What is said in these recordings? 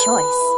choice.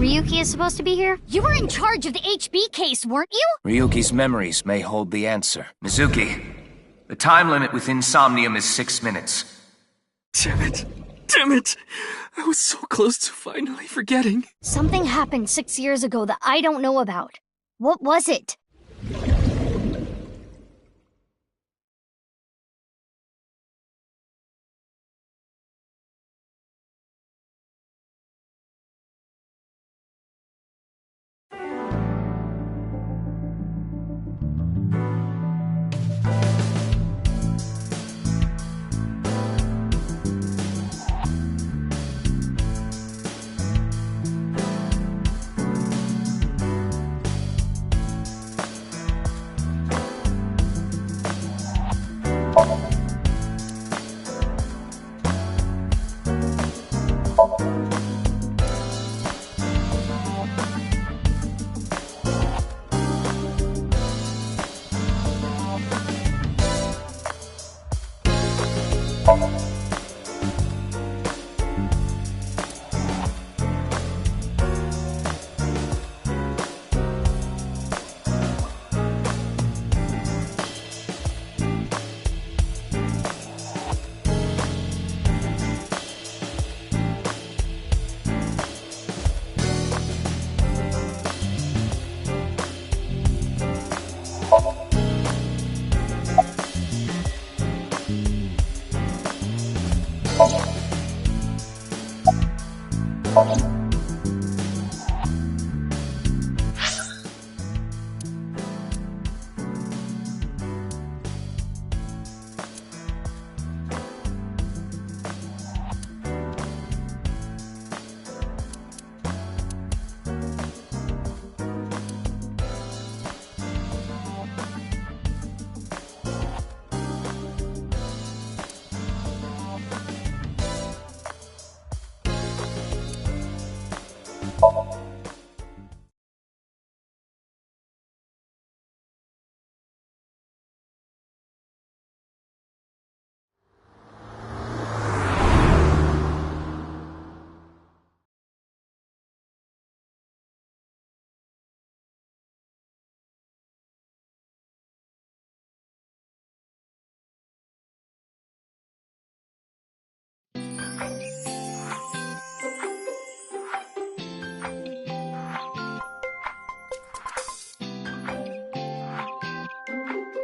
Ryuki is supposed to be here? You were in charge of the HB case, weren't you? Ryuki's memories may hold the answer. Mizuki, the time limit with Insomnium is 6 minutes. Damn it. Damn it! I was so close to finally forgetting. Something happened 6 years ago that I don't know about. What was it?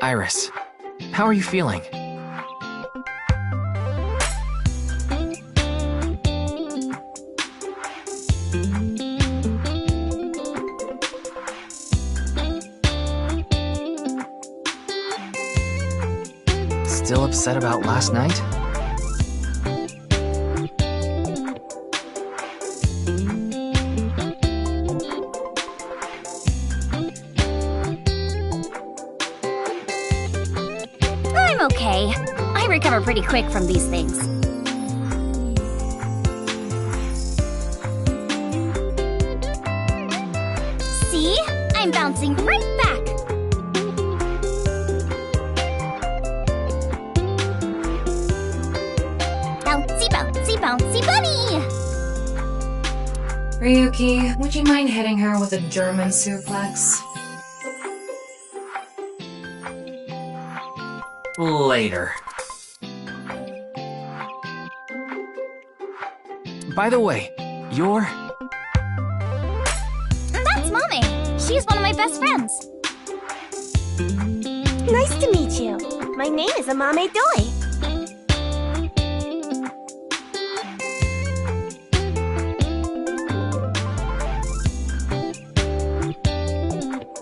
Iris, how are you feeling? Still upset about last night? I'm okay. I recover pretty quick from these things. See? I'm bouncing right back. Bouncy, bouncy, bouncy bunny! Ryuki, would you mind hitting her with a German suplex? Later. By the way, you're... That's Mame. She's one of my best friends. Nice to meet you. My name is Amame Doi.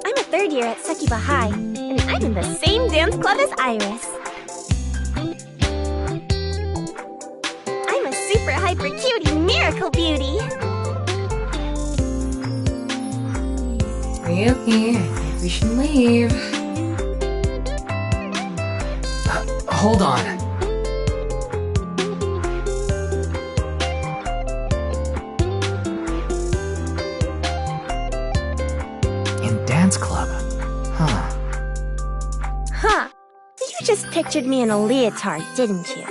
I'm a third year at Sekiba High, and I'm in the same dance club as Iris. I'm a super hyper cutie miracle beauty. Ryuki, I think we should leave. Hold on. In dance club? Huh. Huh. You just pictured me in a leotard, didn't you?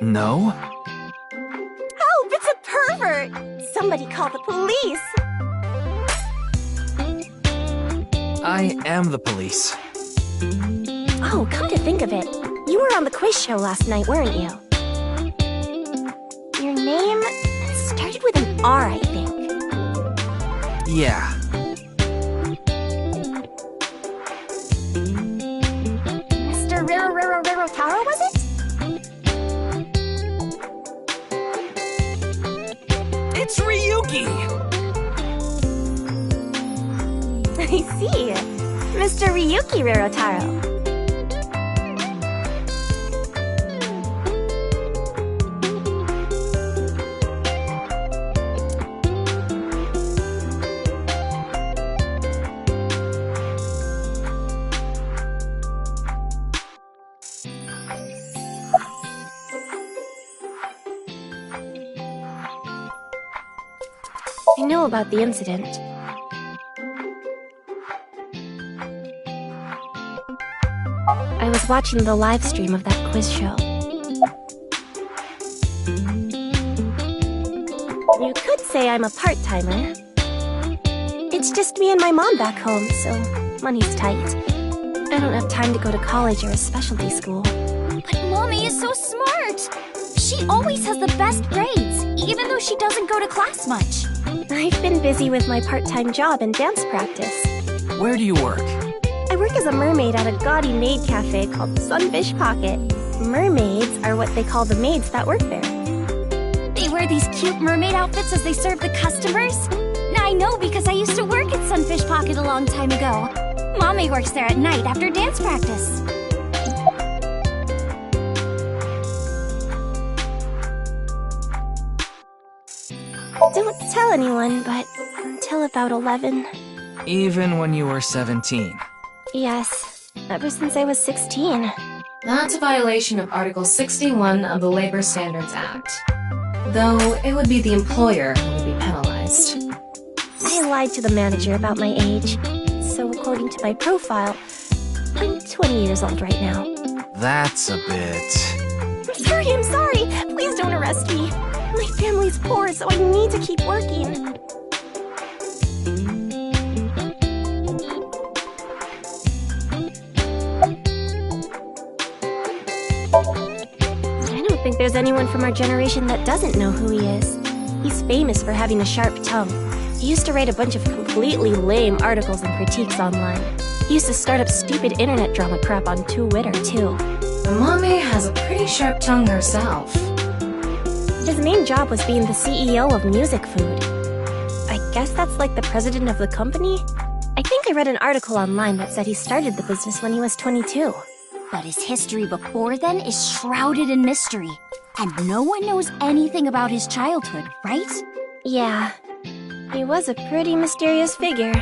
No? Help! It's a pervert! Somebody call the police! I am the police. Oh, come to think of it, you were on the quiz show last night, weren't you? Your name started with an R, I think. Yeah. Mr. Rarotaro, was it? It's Ryuki! I see. Mr. Ryuki Rarotaro. I know about the incident. I was watching the live stream of that quiz show. You could say I'm a part-timer. It's just me and my mom back home, so money's tight. I don't have time to go to college or a specialty school. But Mommy is so smart! She always has the best grades, even though she doesn't go to class much. I've been busy with my part-time job and dance practice. Where do you work? I work as a mermaid at a gaudy maid cafe called Sunfish Pocket. Mermaids are what they call the maids that work there. They wear these cute mermaid outfits as they serve the customers? I know because I used to work at Sunfish Pocket a long time ago. Mommy works there at night after dance practice. Don't tell anyone, but until about 11. Even when you were 17. Yes, ever since I was 16. That's a violation of Article 61 of the Labor Standards Act. Though it would be the employer who would be penalized. I lied to the manager about my age. So according to my profile, I'm 20 years old right now. That's a bit... I'm sorry! Please don't arrest me! My family's poor, so I need to keep working. I don't think there's anyone from our generation that doesn't know who he is. He's famous for having a sharp tongue. He used to write a bunch of completely lame articles and critiques online. He used to start up stupid internet drama crap on Twitter, too. Mommy has a pretty sharp tongue herself. His main job was being the CEO of Music Food. I guess that's like the president of the company? I think I read an article online that said he started the business when he was 22. But his history before then is shrouded in mystery. And no one knows anything about his childhood, right? Yeah, he was a pretty mysterious figure.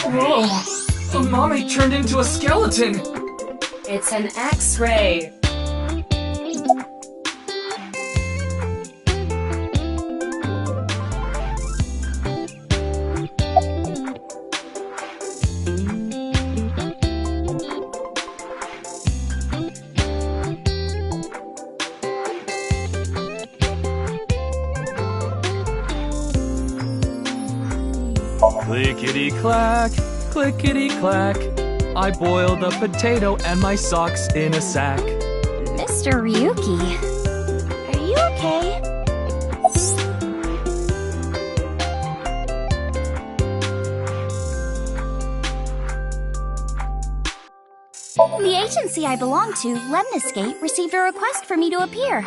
Whoa! Mommy turned into a skeleton! It's an X-ray. Clickety-clack, clickety-clack. I boiled a potato and my socks in a sack. Mr. Ryuki. Are you okay? The agency I belong to, Lemniscate, received a request for me to appear.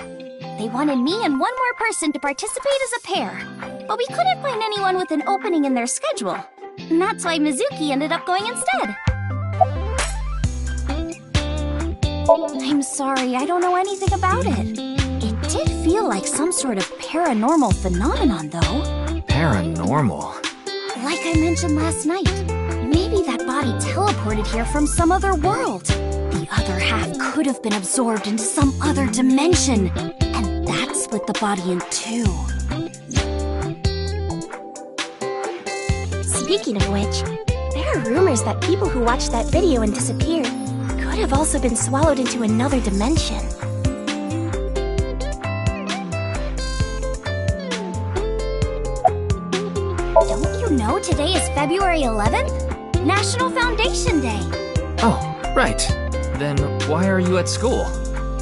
They wanted me and one more person to participate as a pair, but we couldn't find anyone with an opening in their schedule. And that's why Mizuki ended up going instead. I'm sorry, I don't know anything about it. It did feel like some sort of paranormal phenomenon, though. Paranormal? Like I mentioned last night, maybe that body teleported here from some other world. The other half could have been absorbed into some other dimension, and that split the body in two. Speaking of which, there are rumors that people who watched that video and disappeared could could have also been swallowed into another dimension. Don't you know today is February 11th? National Foundation Day. Oh, right. Then why are you at school?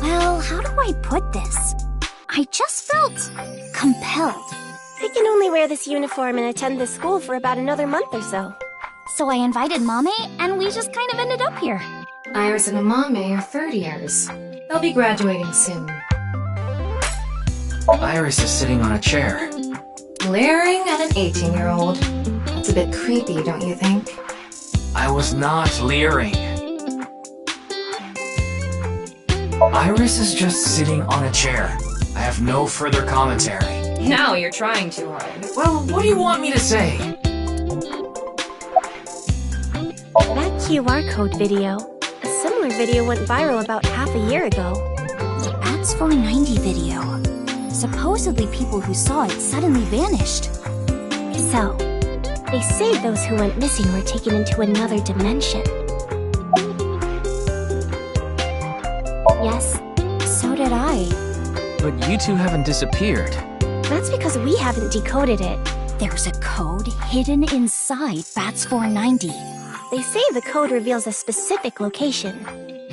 Well, how do I put this? I just felt compelled. I can only wear this uniform and attend this school for about another month or so. So I invited Mame, and we just kind of ended up here. Iris and Amame are third years. They'll be graduating soon. Iris is sitting on a chair. Glaring at an 18-year-old. That's a bit creepy, don't you think? I was not leering. Iris is just sitting on a chair. I have no further commentary. Now you're trying too hard. Well, what do you want me to say? That QR code video. A similar video went viral about half a year ago. The Bats 490 video. Supposedly people who saw it suddenly vanished. So, they say those who went missing were taken into another dimension. Yes, So did I. But you two haven't disappeared. that's because we haven't decoded it. There's a code hidden inside Bats 490. They say the code reveals a specific location.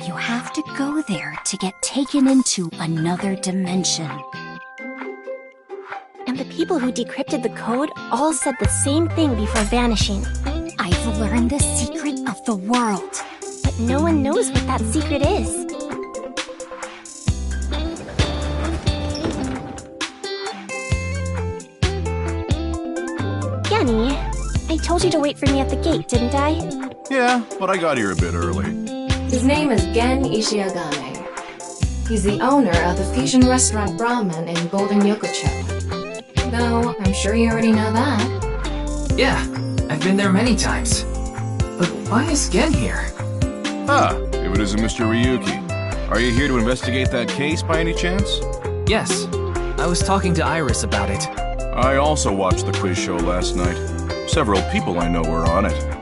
You have to go there to get taken into another dimension. And the people who decrypted the code all said the same thing before vanishing. I've learned the secret of the world. But no one knows what that secret is. Genny, I told you to wait for me at the gate, didn't I? Yeah, but I got here a bit early. His name is Gen Ishiagane. He's the owner of the fusion restaurant Brahman in Golden Yokocho. Though, I'm sure you already know that. Yeah, I've been there many times. But why is Gen here? Ah, if it isn't Mr. Ryuki. Are you here to investigate that case by any chance? Yes, I was talking to Iris about it. I also watched the quiz show last night. Several people I know were on it.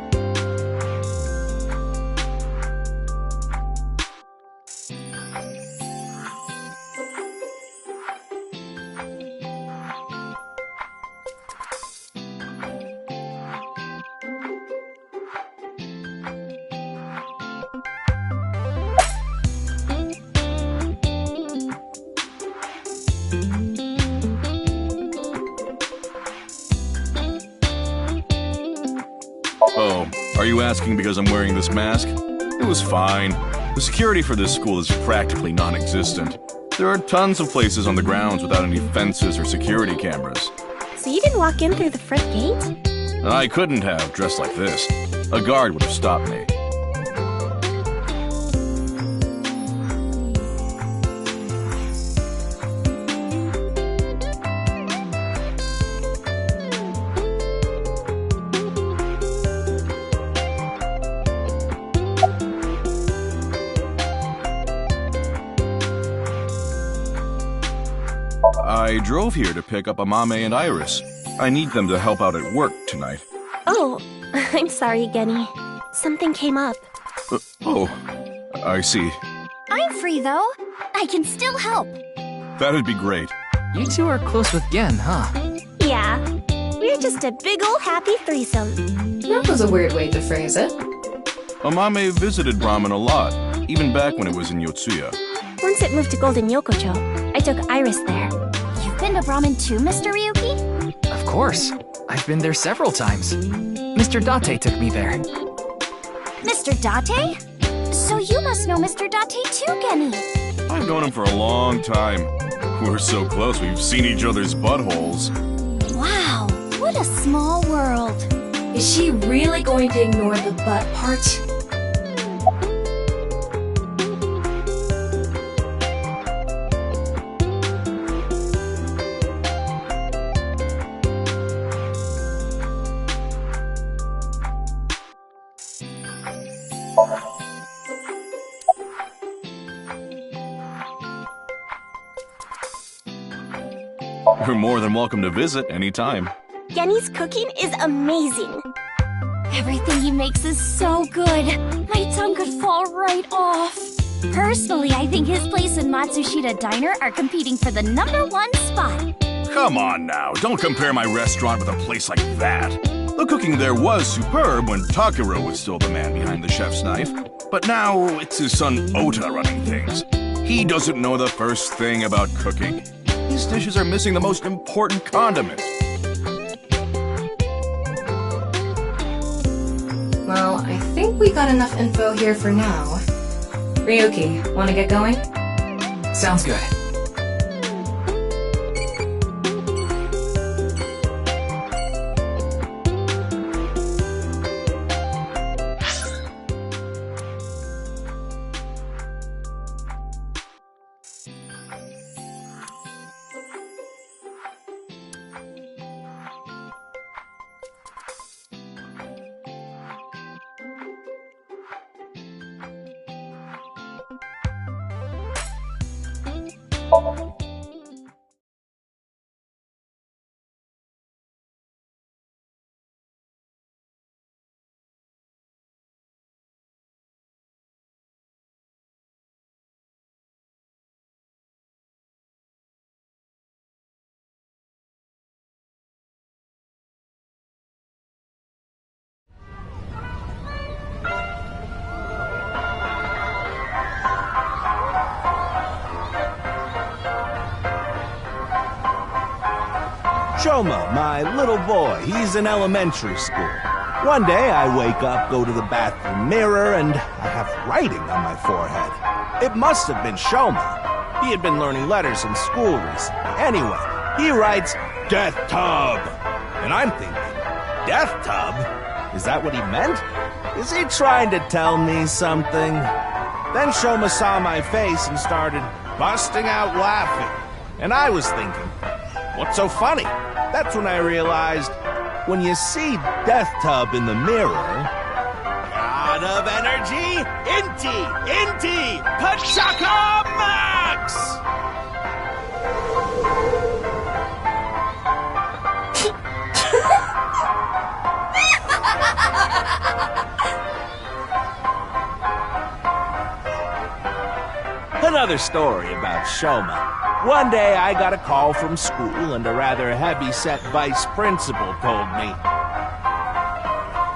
Oh, are you asking because I'm wearing this mask? It was fine. The security for this school is practically non-existent. There are tons of places on the grounds without any fences or security cameras. So you didn't walk in through the front gate? I couldn't have, dressed like this. A guard would have stopped me. I drove here to pick up Amame and Iris. I need them to help out at work tonight. Oh, I'm sorry, Genny. Something came up. Oh, I see. I'm free, though. I can still help. That'd be great. You two are close with Gen, huh? Yeah, we're just a big ol' happy threesome. That was a weird way to phrase it. Amame visited Brahman a lot, even back when it was in Yotsuya. Once it moved to Golden Yokocho, I took Iris there. You've been to Brahman too, Mr. Ryuki? Of course. I've been there several times. Mr. Date took me there. Mr. Date? So you must know Mr. Date too, Genny. I've known him for a long time. We're so close, we've seen each other's buttholes. Wow, what a small world. Is she really going to ignore the butt part? You're more than welcome to visit anytime. Genny's cooking is amazing. Everything he makes is so good. My tongue could fall right off. Personally, I think his place and Matsushita Diner are competing for the #1 spot. Come on now, don't compare my restaurant with a place like that. The cooking there was superb when Takuro was still the man behind the chef's knife, but now it's his son Ota running things. He doesn't know the first thing about cooking. His dishes are missing the most important condiment. Well, I think we got enough info here for now. Ryuki, wanna get going? Sounds good. Shoma, my little boy, he's in elementary school. One day I wake up, go to the bathroom mirror, and I have writing on my forehead. It must have been Shoma. He had been learning letters in school recently. Anyway, he writes, Death Tub. And I'm thinking, Death Tub? Is that what he meant? Is he trying to tell me something? Then Shoma saw my face and started busting out laughing. And I was thinking, what's so funny? That's when I realized, when you see Death Tub in the mirror... God of energy, Inti, Pachaka Max! Another story about Shoma. One day I got a call from school and a rather heavy-set vice principal told me,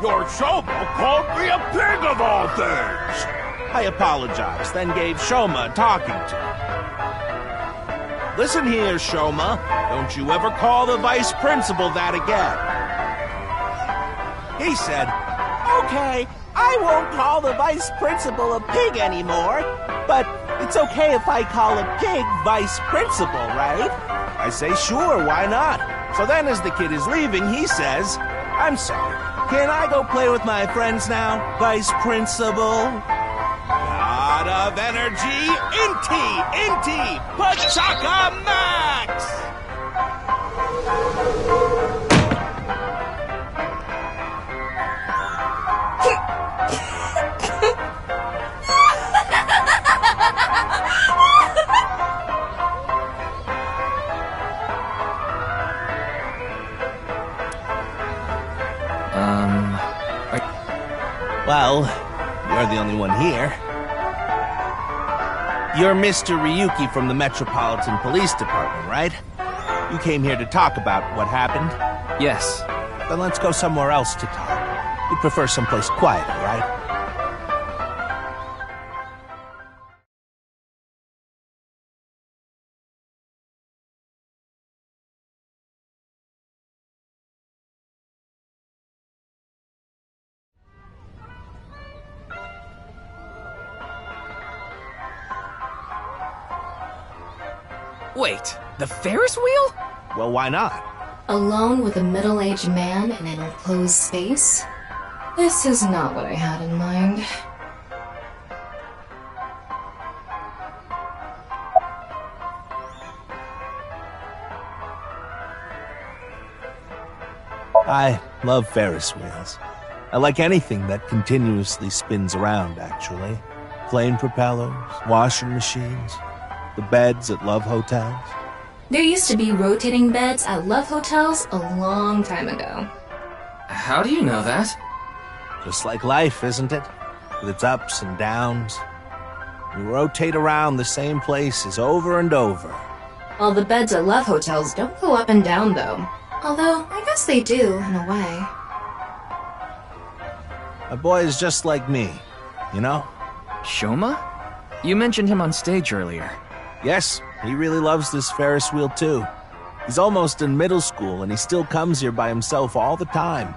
Your Shoma called me a pig of all things! I apologized, then gave Shoma a talking to. Listen here, Shoma. Don't you ever call the vice principal that again. He said, Okay, I won't call the vice principal a pig anymore, but it's okay if I call a pig vice principal, right? I say, sure, why not? So then as the kid is leaving, he says, I'm sorry, can I go play with my friends now, vice principal? God of energy, Inti, Pachaka Max! Well, you're the only one here. You're Mr. Ryuki from the Metropolitan Police Department, right? You came here to talk about what happened? Yes. Then let's go somewhere else to talk. You'd prefer someplace quieter, right? Wait, the Ferris wheel? Well, why not? Alone with a middle-aged man in an enclosed space? This is not what I had in mind. I love Ferris wheels. I like anything that continuously spins around, actually. Plane propellers, washing machines, the beds at love hotels. There used to be rotating beds at love hotels a long time ago. How do you know that? Just like life, isn't it? With its ups and downs. We rotate around the same places over and over. All the beds at love hotels don't go up and down, though. Although, I guess they do, in a way. A boy is just like me, you know? Shoma? You mentioned him on stage earlier. Yes, he really loves this Ferris wheel too. He's almost in middle school and he still comes here by himself all the time.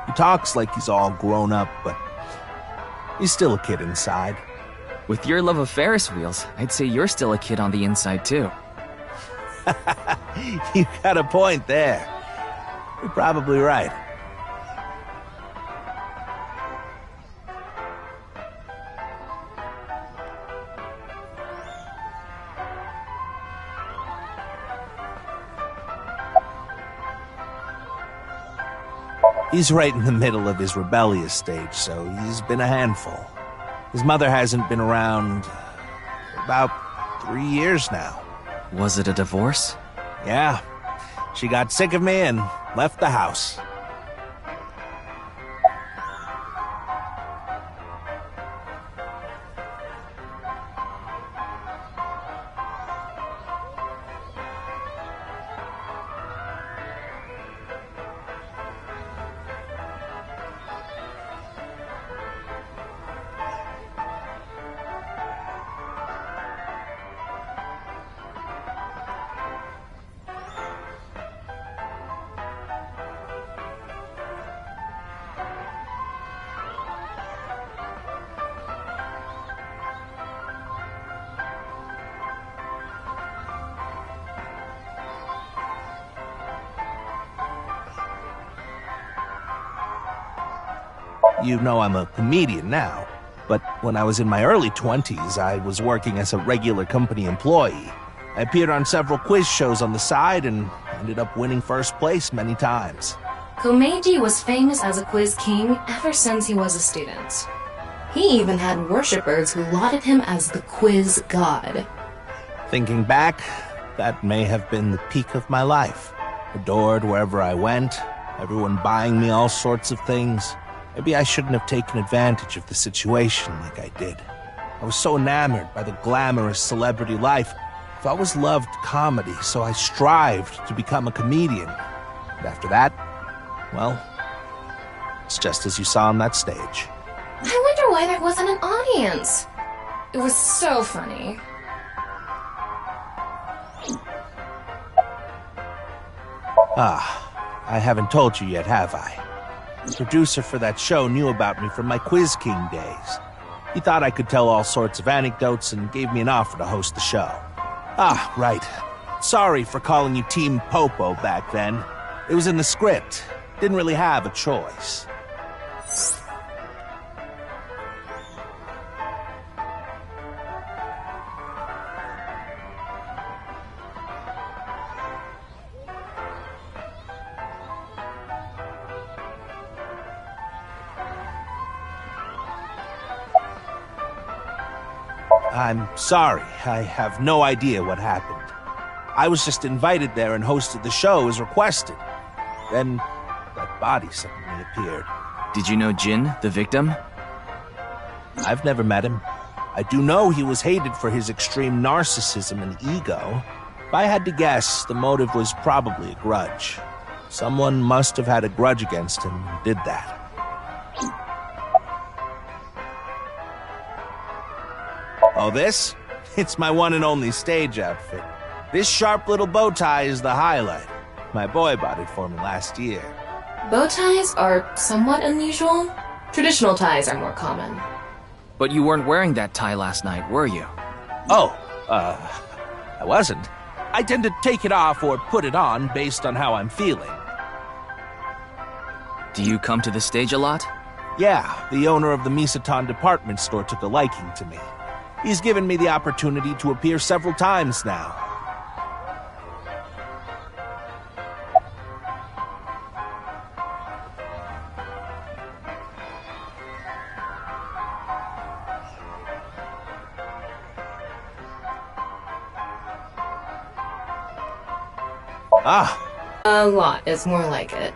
He talks like he's all grown up, but he's still a kid inside. With your love of Ferris wheels, I'd say you're still a kid on the inside too. You got a point there. You're probably right. He's right in the middle of his rebellious stage, so he's been a handful. His mother hasn't been around for about 3 years now. Was it a divorce? Yeah. She got sick of me and left the house. You know I'm a comedian now, but when I was in my early 20s, I was working as a regular company employee. I appeared on several quiz shows on the side and ended up winning first place many times. Komeiji was famous as a quiz king ever since he was a student. He even had worshippers who lauded him as the quiz god. Thinking back, that may have been the peak of my life. Adored wherever I went, everyone buying me all sorts of things. Maybe I shouldn't have taken advantage of the situation like I did. I was so enamored by the glamorous celebrity life. I've always loved comedy, so I strived to become a comedian. And after that, well, it's just as you saw on that stage. I wonder why there wasn't an audience. It was so funny. I haven't told you yet, have I? The producer for that show knew about me from my Quiz King days. He thought I could tell all sorts of anecdotes and gave me an offer to host the show. Right. Sorry for calling you Team Popo back then. It was in the script. Didn't really have a choice. I'm sorry. I have no idea what happened. I was just invited there and hosted the show as requested. Then, that body suddenly appeared. Did you know Jin, the victim? I've never met him. I do know he was hated for his extreme narcissism and ego. If I had to guess, the motive was probably a grudge. Someone must have had a grudge against him and did that. Oh, this? It's my one and only stage outfit. This sharp little bow tie is the highlight. My boy bought it for me last year. Bow ties are somewhat unusual. Traditional ties are more common. But you weren't wearing that tie last night, were you? I wasn't. I tend to take it off or put it on based on how I'm feeling. Do you come to the stage a lot? Yeah, the owner of the Misatan department store took a liking to me. He's given me the opportunity to appear several times now. A lot is more like it.